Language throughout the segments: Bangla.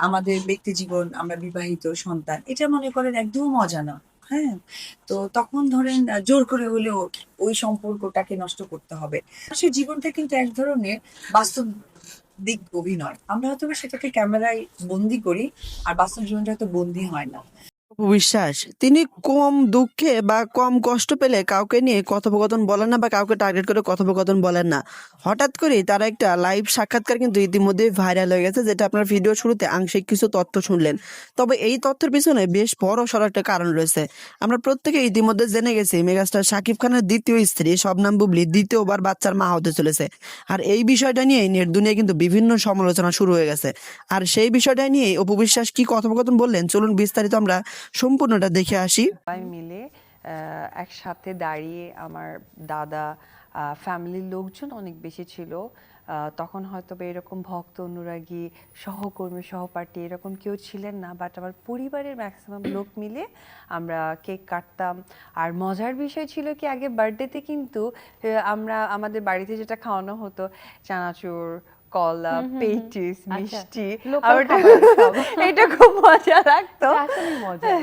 আমাদের ব্যক্তি জীবন, আমরা বিবাহিত সন্তান, এটা মনে করেন একদম অজানা। হ্যাঁ, তো তখন ধরেন জোর করে হলেও ওই সম্পর্কটাকে নষ্ট করতে হবে। সে জীবনটা কিন্তু এক ধরনের বাস্তব দিক অভিনয়। আমরা হয়তো বা সেটাকে ক্যামেরায় বন্দি করি, আর বাস্তব জীবনটা হয়তো বন্দি হয় না। বিশ্বাস তিনি কম দুঃখে বা কম কষ্ট পেলে কাউকে নিয়ে কথোপকথন বলেন না বা কাউকে টার্গেট করে কথোপকথন বলেন না। হঠাৎ করেই তার একটা লাইভ সাক্ষাৎকার কিন্তু ইতিমধ্যে ভাইরাল হয়ে গেছে, যেটা আপনার ভিডিও শুরুতে আংশিক কিছু তথ্য শুনলেন। তবে এই তথ্যের পিছনে বেশ বড় সড় একটা কারণ রয়েছে। আমরা প্রত্যেকে ইতিমধ্যে জেনে গেছি মেগাস্টার শাকিব খানের দ্বিতীয় স্ত্রী শবনম বুবলী দ্বিতীয়বার বাচ্চার মা হতে চলেছে। আর এই বিষয়টা নিয়ে নেট দুনিয়ায় কিন্তু বিভিন্ন সমালোচনা শুরু হয়ে গেছে। আর সেই বিষয়টা নিয়ে অপু বিশ্বাস কি কথোপকথন বললেন, চলুন বিস্তারিত আমরা সম্পূর্ণটা দেখে আসি। সবাই মিলে একসাথে দাঁড়িয়ে আমার দাদা ফ্যামিলির লোকজন অনেক বেশি ছিল। তখন হয়তো বা এরকম ভক্ত অনুরাগী সহকর্মী সহপাঠী এরকম কেউ ছিলেন না, বাট আমার পরিবারের ম্যাক্সিমাম লোক মিলে আমরা কেক কাটতাম। আর মজার বিষয় ছিল কি, আগে বার্থডেতে কিন্তু আমরা আমাদের বাড়িতে যেটা খাওয়ানো হতো চানাচুর, কলা, পেটিস, মিষ্টি, এটা খুব মজা লাগতো।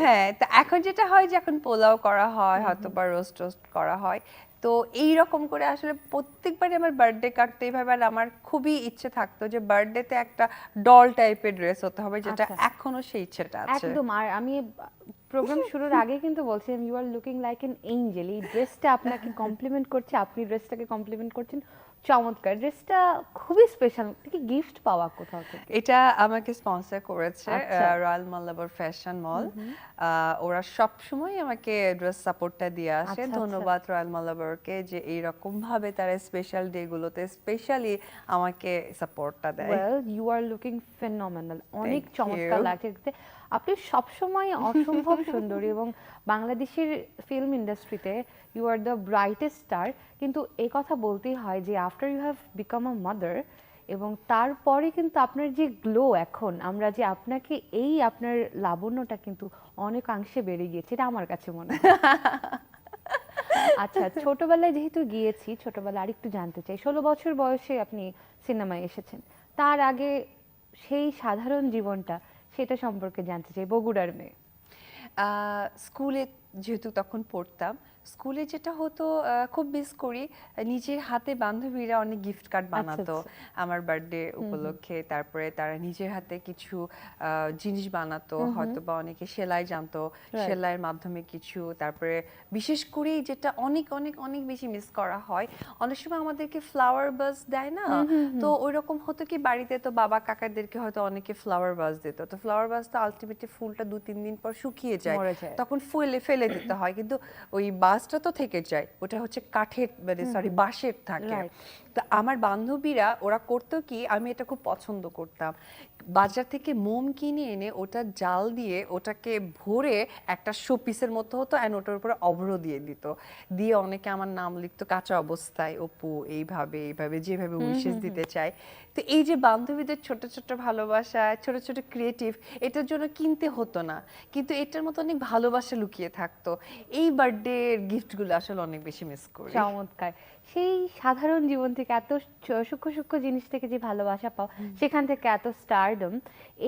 হ্যাঁ, তো এখন যেটা হয় যে এখন পোলাও করা হয়, হয়তো বা রোস্ট টোস্ট করা হয়। তো এই রকম করে আসলে প্রত্যেকবারই আমার বার্থডে কাটতে এইভাবে। আর আমার খুবই ইচ্ছে থাকতো যে বার্থডেতে একটা ডল টাইপের ড্রেস হতে হবে, যেটা এখনো সেই ইচ্ছেটা আছে একদম। আর আমি প্রোগ্রাম শুরুর আগে কিন্তু বলছিলাম you are looking like an angel. এই ড্রেসটা আপনাকে কমপ্লিমেন্ট করছে, আপনি ড্রেসটাকে কমপ্লিমেন্ট করছেন। চমৎকার, ড্রেসটা খুবই স্পেশাল। কি গিফট পাওয়া কোথাও থেকে? এটা আমাকে স্পন্সর করেছে রয়্যাল মালাবার ফ্যাশন মল। ওরা সব সময় আমাকে ড্রেস সাপোর্টটা দিয়ে আসে। ধন্যবাদ রয়্যাল মালাবারকে যে এইরকম ভাবে তারা স্পেশাল ডে গুলোতে স্পেশালি আমাকে সাপোর্টটা দেয়। Well, you are looking phenomenal. অনেক চমৎকার লাগছে দেখতে। আপনি সবসময় অসম্ভব সুন্দরী এবং বাংলাদেশের ফিল্ম ইন্ডাস্ট্রিতে you are the brightest star. কিন্তু এই কথা বলতেই হয় যে after you have become a mother এবং তারপরে কিন্তু আপনার যে গ্লো, এখন আমরা যে আপনাকে এই আপনার লাবণ্যটা কিন্তু অনেকাংশে বেড়ে গিয়েছে, এটা আমার কাছে মনে হয়। আচ্ছা, ছোটবেলায় যেহেতু গিয়েছি, ছোটবেলায় আরেকটু জানতে চাই। 16 বছর বয়সে আপনি সিনেমায় এসেছেন, তার আগে সেই সাধারণ জীবনটা, সেটা সম্পর্কে জানতে চাই। বগুড়ার মেয়ে। স্কুলে যেহেতু তখন পড়তাম, স্কুলে যেটা হতো খুব মিস করি, নিজের হাতে বান্ধবীরা অনেক গিফট কার্ড বানাতো আমার বার্থডে উপলক্ষে। তারপরে তারা নিজের হাতে কিছু জিনিস বানাতো, হয়তো বা অনেকে সেলাই জানতো, সেলাইয়ের মাধ্যমে কিছু। তারপরে বিশেষ করে যেটা অনেক অনেক অনেক বেশি মিস করা হয়, অনেক সময় আমাদেরকে ফ্লাওয়ার বাস দেয় না, তো ওই রকম হতো কি বাড়িতে তো বাবা কাকাদেরকে হয়তো অনেকে ফ্লাওয়ার বাস দিত। তো ফ্লাওয়ার বাস তো আলটিমেটলি ফুলটা 2-3 দিন পর শুকিয়ে যায়, তখন ফেলে দিতে হয়। কিন্তু ওই বাসটা তো থেকে যায়, ওটা হচ্ছে কাঠের, মানে সরি বাঁশের থাকে। তো আমার বান্ধবীরা ওরা করতো কি, আমি এটা খুব পছন্দ করতাম, বাজার থেকে মোম কিনে এনে ওটা জাল দিয়ে ওটাকে ভরে একটা শোপিসের মতো হতো, অ্যান্ড ওটার উপরে অভ্র দিয়ে দিত। দিয়ে অনেকে আমার নাম লিখতো কাঁচা অবস্থায়, অপু এইভাবে এইভাবে যেভাবে উইশেস দিতে চায়। তো এই যে বান্ধবীদের ছোট ছোট ভালোবাসা, ছোট ছোট ক্রিয়েটিভ, এটার জন্য কিনতে হতো না, কিন্তু এটার মতো অনেক ভালোবাসা লুকিয়ে থাকতো। এই বার্থডে গিফটগুলো আসলে অনেক বেশি মিস করি। চমৎকার। সেই সাধারণ জীবন থেকে, এত সূক্ষ্ম সূক্ষ্ম জিনিস থেকে যে ভালোবাসা পাও, সেখান থেকে এত স্টারডম,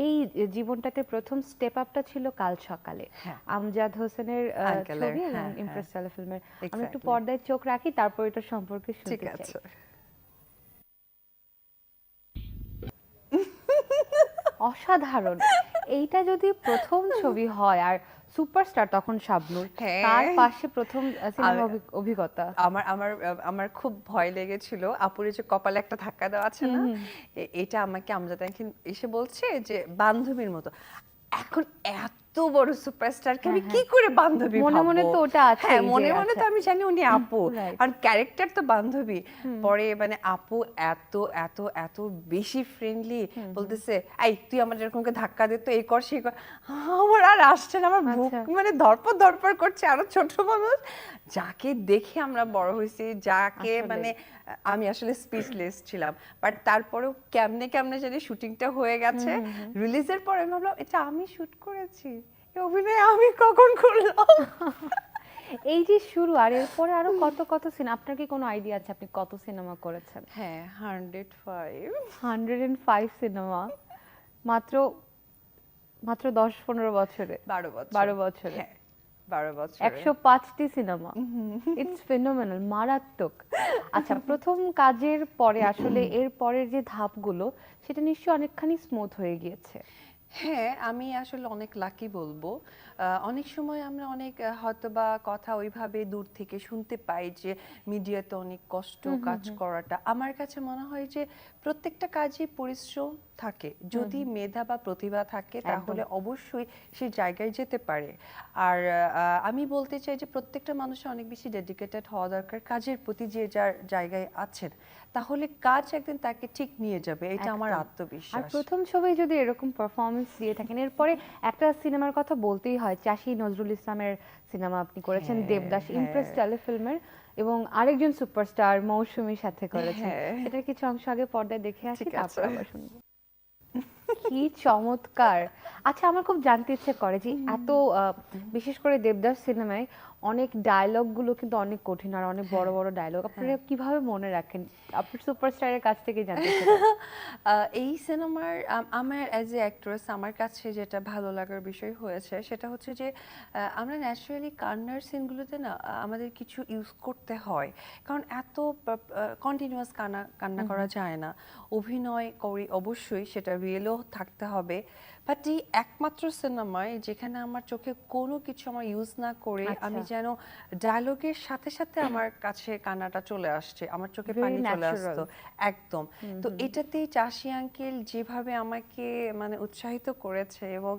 এই জীবনটাতে প্রথম স্টেপ আপটা ছিল কাল সকালে আমজাদ হোসেনের ছবি এবং ইমপ্রেস টেলিফিল্মের। আমি একটু পর্দায় চোখ রাখি, তারপর এটা সম্পর্কে শুনতে চাই। অসাধারণ। এইটা যদি প্রথম ছবি হয়, আর সুপারস্টার তখন শাবনূর, তার পাশে প্রথম সিনেমা অভিজ্ঞতা। আমার আমার আমার খুব ভয় লেগেছিল, আপুরে যে কপালে একটা ধাক্কা দেওয়া আছে না, এটা আমাকে আমজাদ এসে বলছে যে বান্ধবীর মতো। এখন এত বড় সুপারস্টারকে আমি কি করে বান্ধবী ভাববো? মনে মনে তো ওটা আছে। হ্যাঁ, মনে মনে তো আমি জানি উনি আপু, আর ক্যারেক্টার তো বান্ধবী। পরে মানে আপু এত এত এত বেশি ফ্রেন্ডলি, বলতেছে এই তুই আমার এরকম ধাক্কা দে তো, এই কর সেই কর। আমার আর আসছে না, আমার বুক মানে ধরপড় ধরপড় করছে। আরো ছোট মানুষ যাকে দেখে আমরা বড় হয়েছি, যাকে মানে আমি আসলে স্পিচলেস ছিলাম। বাট তারপরেও কেমনে কেমনে জানি শুটিংটা হয়ে গেছে। রিলিজের পরে আমি ভাবলাম এটা আমি শুট করেছি, এই অভিনয় আমি কখন করলাম। এই যে শুরু, আর এরপরে আরো কত কত সিনেমা, আপনার কি কোনো আইডিয়া আছে আপনি কত সিনেমা করেছেন? হ্যাঁ, 105 105 সিনেমা। মাত্র মাত্র 10-15 বছরে 12 বছর 12 বছরে হ্যাঁ 12 বছর 105টি সিনেমা, ইটস ফেনোমেনাল, মারাত্মক। আচ্ছা, প্রথম কাজের পরে আসলে এর পরের যে ধাপগুলো সেটা নিশ্চয়ই অনেকখানি স্মুথ হয়ে গিয়েছে। হ্যাঁ, আমি আসলে অনেক লাকি বলবো। অনেক সময় আমরা অনেক হয়তোবা কথা ওইভাবে দূর থেকে শুনতে পাই যে মিডিয়াতে অনেক কষ্ট কাজ করাটা। আমার কাছে মনে হয় যে প্রত্যেকটা কাজে পরিশ্রম থাকে। যদি মেধা বা প্রতিভা থাকে তাহলে অবশ্যই সে জায়গায় যেতে পারে। আর আমি বলতে চাই যে প্রত্যেকটা মানুষের অনেক বেশি ডেডিকেটেড হওয়া দরকার কাজের প্রতি, যে যার জায়গায় আছেন। তাহলে কাজ একদিন তাকে ঠিক নিয়ে যাবে, এটা আমার একদম। আর আত্মবিশ্বাস। প্রথম ছবি যদি এরকম পারফরমেন্স দিয়ে থাকেন, এরপরে একটা সিনেমার কথা বলতেই হয়, চাষী নজরুল ইসলামের সিনেমা আপনি করেছেন, হ্যাঁ, দেবদাস, হ্যাঁ। ইমপ্রেস টেলিফিল্মের, এবং আরেকজন সুপারস্টার মৌসুমীর সাথে করেছেন। হ্যাঁ। সেটার কিছু অংশ আগে পর্দায় দেখে আসি, ঠিক তারপর আছে। আবার শুনবো। কি চমৎকার! আচ্ছা, আমার খুব জানতে ইচ্ছে করে যে এত বিশেষ করে দেবদাস সিনেমায় অনেক ডায়লগ গুলো কিন্তু অনেক কঠিন আর অনেক বড় বড় ডায়লগ, আপনারা কিভাবে মনে রাখেন? আপনার সুপারস্টারের কাছ থেকে জানতে ইচ্ছে করে। এই সিনেমার আমার অ্যাজ এ অ্যাক্ট্রেস আমার কাছে যেটা ভালো লাগার বিষয় হয়েছে সেটা হচ্ছে যে আমরা ন্যাচারালি কান্নার সিনগুলোতে না আমাদের কিছু ইউজ করতে হয়, কারণ এত কন্টিনিউয়াস কান্না করা যায় না। অভিনয় করি অবশ্যই, সেটা রিয়েলও থাকতে হবে, বাট এই একমাত্র সিনেমায় যেখানে আমার চোখে কোনো কিছু আমার ইউজ না করে আমি আচ্ছা। যেন ডায়লগের সাথে সাথে আমার কাছে কান্নাটা চলে আসছে, আমার চোখে Very পানি চলে natural. আসতো একদম। তো এটাতেই চাষি আঙ্কেল যেভাবে আমাকে মানে উৎসাহিত করেছে, এবং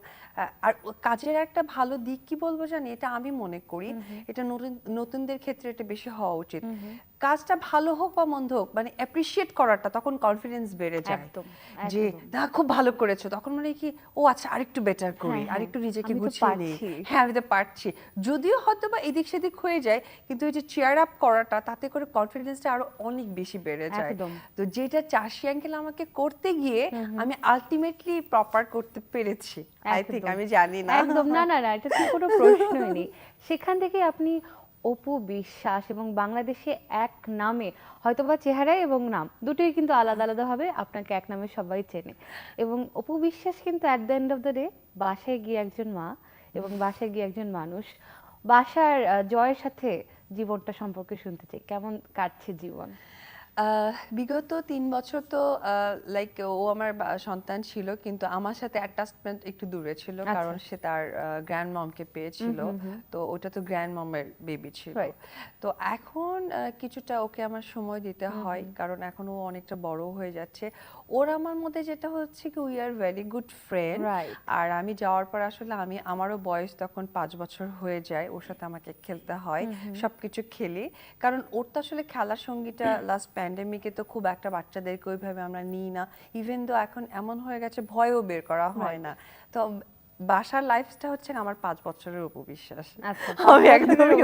আর কাজের একটা ভালো দিক কি বলবো জানি, এটা আমি মনে করি এটা নতুনদের ক্ষেত্রে এটা বেশি হওয়া উচিত। কাজটা ভালো হোক বা মন্দ হোক, মানে অ্যাপ্রিশিয়েট করাটা, তখন কনফিডেন্স বেড়ে যায়। একদম, যে একদম। না খুব ভালো করেছো, তখন মানে কি ও আচ্ছা আরেকটু বেটার করি, হ্যাঁ, হ্যাঁ, আরেকটু নিজেকে আমি তো গুছিয়ে নিই, পারছি। হ্যাঁ আমি তো পারছি। যদিও হয়তো বা এদিক সেদিক হয়ে যায়, কিন্তু ওই যে চেয়ার আপ করাটা, তাতে করে কনফিডেন্সটা আরো অনেক বেশি বেড়ে যায়। একদম। তো যেটা চাষি আঙ্কেল আমাকে করতে গিয়ে আমি আলটিমেটলি প্রপার করতে পেরেছি, আই থিংক, একদম। আমি জানি না। একদম, না না না, এটা তো কোনো প্রশ্নই নেই। সেখান থেকে আপনি অপু বিশ্বাস, এবং বাংলাদেশে এক নামে, হয়তোবা চেহারায় এবং নাম দুটোই কিন্তু আলাদা আলাদা ভাবে আপনাকে এক নামে সবাই চেনে। এবং অপু বিশ্বাস কিন্তু at the end of the day বাসায় গিয়ে একজন মা, এবং বাসায় গিয়ে একজন মানুষ। বাসার জয়ের সাথে জীবনটা সম্পর্কে শুনতে চাই, কেমন কাটছে জীবন? বিগত 3 বছর তো লাইক ও আমার সন্তান ছিল, কিন্তু আমার সাথে অ্যাটাচমেন্ট একটু দূরে ছিল, আচ্ছা। কারণ সে তার গ্র্যান্ড মমকে পেয়েছিল। তো ওটা তো গ্র্যান্ড মমের বেবি ছিল। Right. তো এখন কিছুটা ওকে আমার সময় দিতে হয়, কারণ এখন ও অনেকটা বড় হয়ে যাচ্ছে। ওর আমার মধ্যে যেটা হচ্ছে কি, we are very good friend. Right. আর আমি যাওয়ার পর আসলে আমারও বয়স তখন 5 বছর হয়ে যায়, ওর সাথে আমাকে খেলতে হয়, সবকিছু খেলি। কারণ ওর তো আসলে খেলার সঙ্গীটা লাস্ট প্যান্ডেমিকে তো খুব একটা বাচ্চাদেরকে ওইভাবে আমরা নিই না, ইভেন তো এখন এমন হয়ে গেছে ভয়ও বের করা হয় না। তো বাসার লাইফটা হচ্ছে আমার 5 বছরের উপবিশ্বাস। আচ্ছা, আমি একদমই